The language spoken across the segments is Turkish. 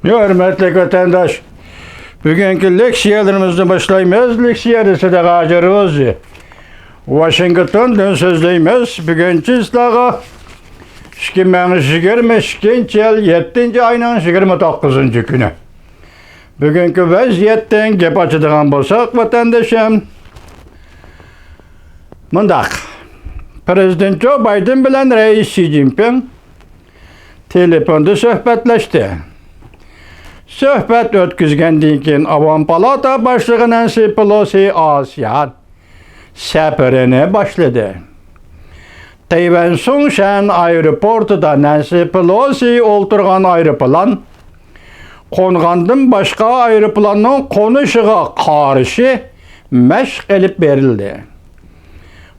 Hürmetli vatandaş, bugünkü leksiyalarımızı başlaymayız. Leksiyada da ağacırız. Washington'dan sözleyimiz. Bugünkü islağa 2022 yıl 7. ayının 29. günü. Bugünkü vaziyetten gep açıdığan bolsak vatandaşım. Mındak. Prezident Joe Biden bilen Reis Xi Jinping telefonda söhbetleşti. Söhbet ötküzgəndən keyin Avam Palata başlığı Nancy Pelosi ASEAN səfərinə başladı. Tayvan Songshan aeroportunda Nancy Pelosi oturğan aeroplan qonğandan başqa aeroplanın qonuşuğa qarşı məşq edib verildi.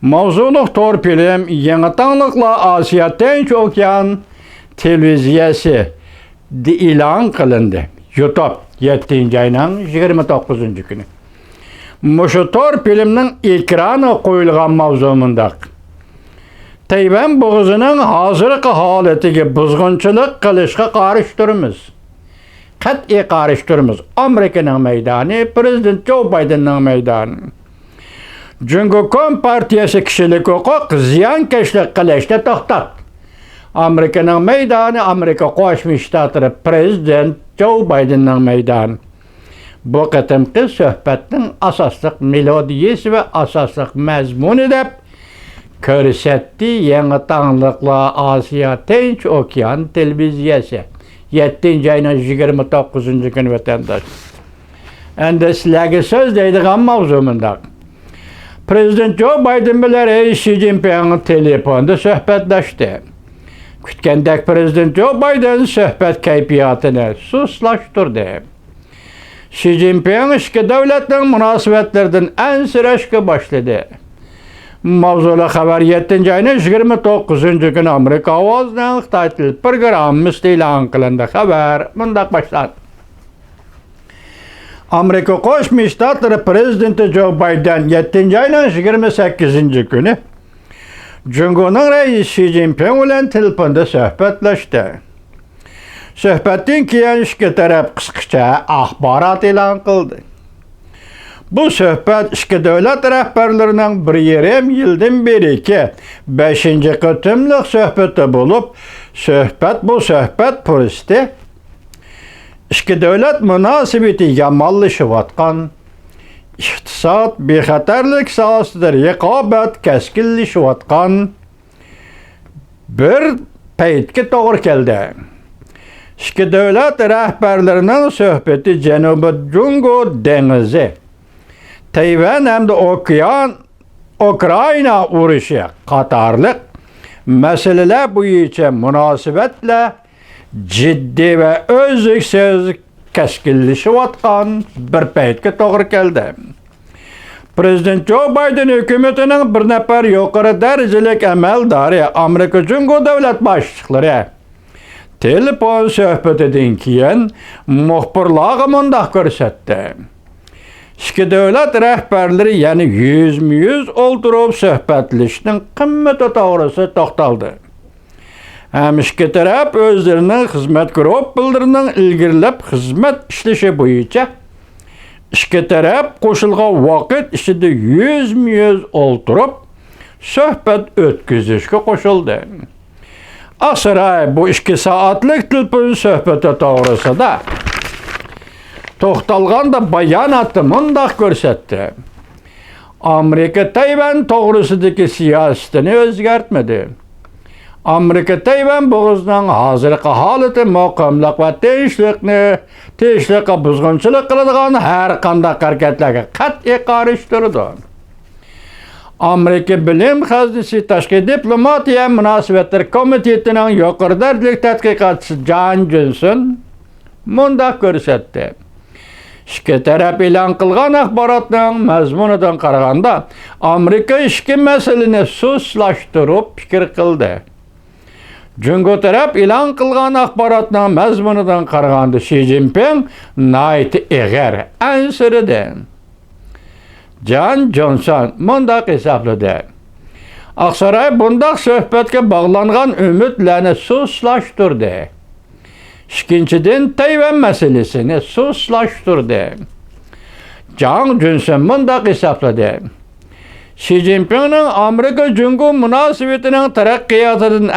Mavzuluq torpilim Yenitanlıqla Asiya Tinç Okean televiziyası ilan qılındı. YouTube 7. ayının 29. günü. Muşu torpilimnin ekranı qoyulğan mavzumunda Tayvan boğazının hazırkı haletiga buzğunçılıq qilishga qarışdırmız. Qat'iy qarışdırmız. Amerikanın meydanı, Prezident Joe Biden'ın meydanı. Çünkü Kompartiyası kişilik hukuk ziyankeşlik qilishda to'xtat. Amerika'nın meydanı, Amerika Qo'shma Shtatlari Prezident Joe Biden'ın meydanı. Bu qitimqi söhbətning asaslıq melodiyası ve asaslıq məzmunu deb ko'rsatdi Yenitanlıqla Asiya Tinç Okean televiziyasi. 7. ayının 29. günü vatandaş. Endi sizlarga söz deydigan mavzumunda. Prezident Joe Biden bilan Reis Xi Jinping telefonda söhbetleşdi. Kütkendek Prezident Joe Biden söhbet keyfiyatını suslaştırdı. Xi Jinping iki devletin münasebetlerden ensirashga başladı. Mavzulu haber 7. ayının 29. günü Amerika Ovozning Xitoy til programmasi e'lon qilindi. Haber mundaq başlandı. Amerika Qo'shma Shtatlari Prezidenti Joe Biden 7. ayının 28. günü Cumhurbaşkanı Reis Xi Jinping bilan telefonda söhbetleşdi. Söhbetden keyin iki taraf qisqacha axborot e'lon qildi. Bu söhbet iki devlet rahbarlarının bir yarım yıldan beri 5. qıtımlıq söhbeti bulup bu söhbet pürüstü. İki devlet münasebeti yamanlaşıvatkan, iqtisad bexatarlik sahasida raqobat keskinleşivatkan bir paytga to'g'ri keldi. İki devlet rahbarlarının söhbeti Janubiy Jungo dengizi, Tayvan hamda Ukrayna urushi qatorliq masalalar bo'yicha munosabatlar ciddi ve özlüksüz keskinleşivatkan bir paytga to'g'ri keldi. Prezident Joe Biden hükümetinin bir nefer yuqori darajalik amaldori Amerika Cumhuriyeti davlat başçıları telefon söhbetidan keyin muxbirlarga mundaq ko'rsatdi. İki devlet rahbarları yani yüz o'ltirib söhbetlashishning qimmati to'g'risi to'xtaldi. Hem iki taraf özlerinin hizmet gruplarının ilgirilip hizmet işleşi boyunca iki taraf qo'shilgan vaqt içinde yüz o'ltirib söhbet ötküzüşke qo'shildi. Asray bu 2 saatlik telefon söhbeti to'g'risida da to'xtalganda bayonotni mundaq ko'rsatdi. Amerika Tayvan to'g'risidagi siyosatini o'zgartmadi. Amerika Tayvan bo'g'ozining hozirgi holati muqimlik va tinchlikqa buzg'unchilik qiladigan har qanday harakatlarga qat'iy qarshi turdi. Amerika Bilim Xazinasi Tashqi diplomatiya munosabatlar komitetining yuqori darajalik tadqiqotchisi John Johnson mundaq ko'rsatdi. İki taraf e'lon qilgan axborotning mazmunidan qaraganda Amerika iki masalani sustlashtirib fikr qildi. Cumhur taraf e'lon qilgan axborotning mazmunidan qaraganda Xi Jinping nayt eg'er ansiridi. John Johnson mundaq hisobladi. Aqsaray bundaq söhbetga bağlangan ümitlarni sustlashtirdi. İkinchidan Tayvan meselesini suslaştırdı. Jiang Johnson mundaq hisobladi. Xi Jinpingning Amerika-Jungo munosabatining taraqqiyotidan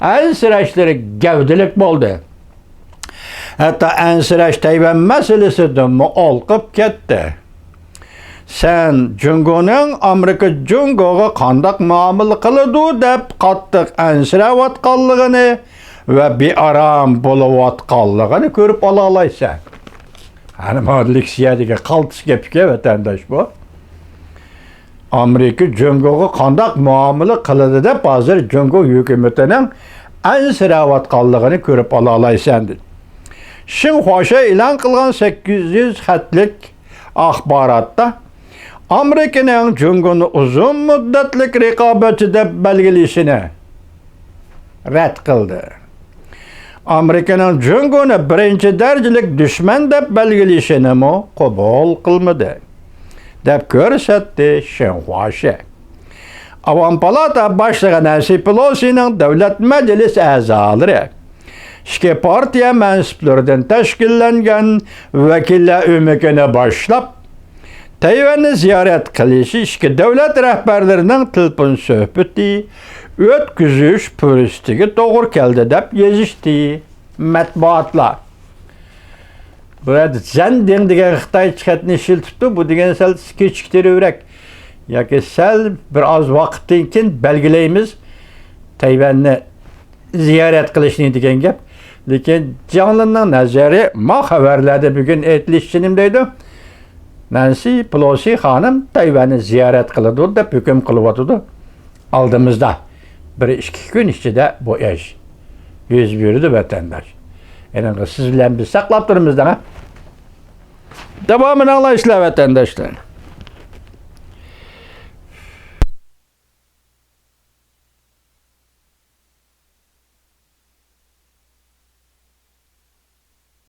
ansirashlari gavdalik bo'ldi. Hatto ansirash Tayvan meselesidan olqib ketdi. Sen Jungoning Amerika-Jungoga qandaq muomala qiladi deb qattiq ansirayotganligini va bearam bo'layotganligini ko'rib ola olaysan. Hani modliksiyadiga qaltis gapga vatandosh bu. Amerika Jungoga qandaq muomala qiladi deb hozir Jungo hukumatining ansirayotganligini ko'rib ola olaysan. Xinhua e'lon qilgan 800 xatlik axborotda Amerikaning Jungoni uzun muddatlik raqobatchi deb belgilashini rad qildi. Amerikaning Jungoni birinchi darajalik dushman deb belgilashini qabul qilmadi deb ko'rsatdi Xinhua. Avam palata boshlig'i Nancy Pelosining davlat majlisi a'zolari ikki partiya mansublaridan tashkillangan vakillar o'mikini boshlab Tayvanni ziyorat qilishi ikki davlat rahbarlarining telefon suhbati o'tkazish puristiga to'g'ri keldi deb yozishdi matbuotlar. Burada Zanding degan Xitoy chiqatni shiltibdi, bu degan sal kechiktiravrak yoki sal biroz vaqtdan keyin belgilaymiz Tayvanni ziyorat qilishni degan gap. Lekin Jianglinning nazari ma xabarlarda bugun aytilishinim deydi. Nancy Pelosi xonim Tayvanni ziyorat qiladi deb hukm qilyotdi. Oldimizda 1-2 kun ichida bu ish yuz berdi vatandosh. Endi siz bilan biz saqlab turibmiz-da. Davomini anglaysizlar vatandoshlar.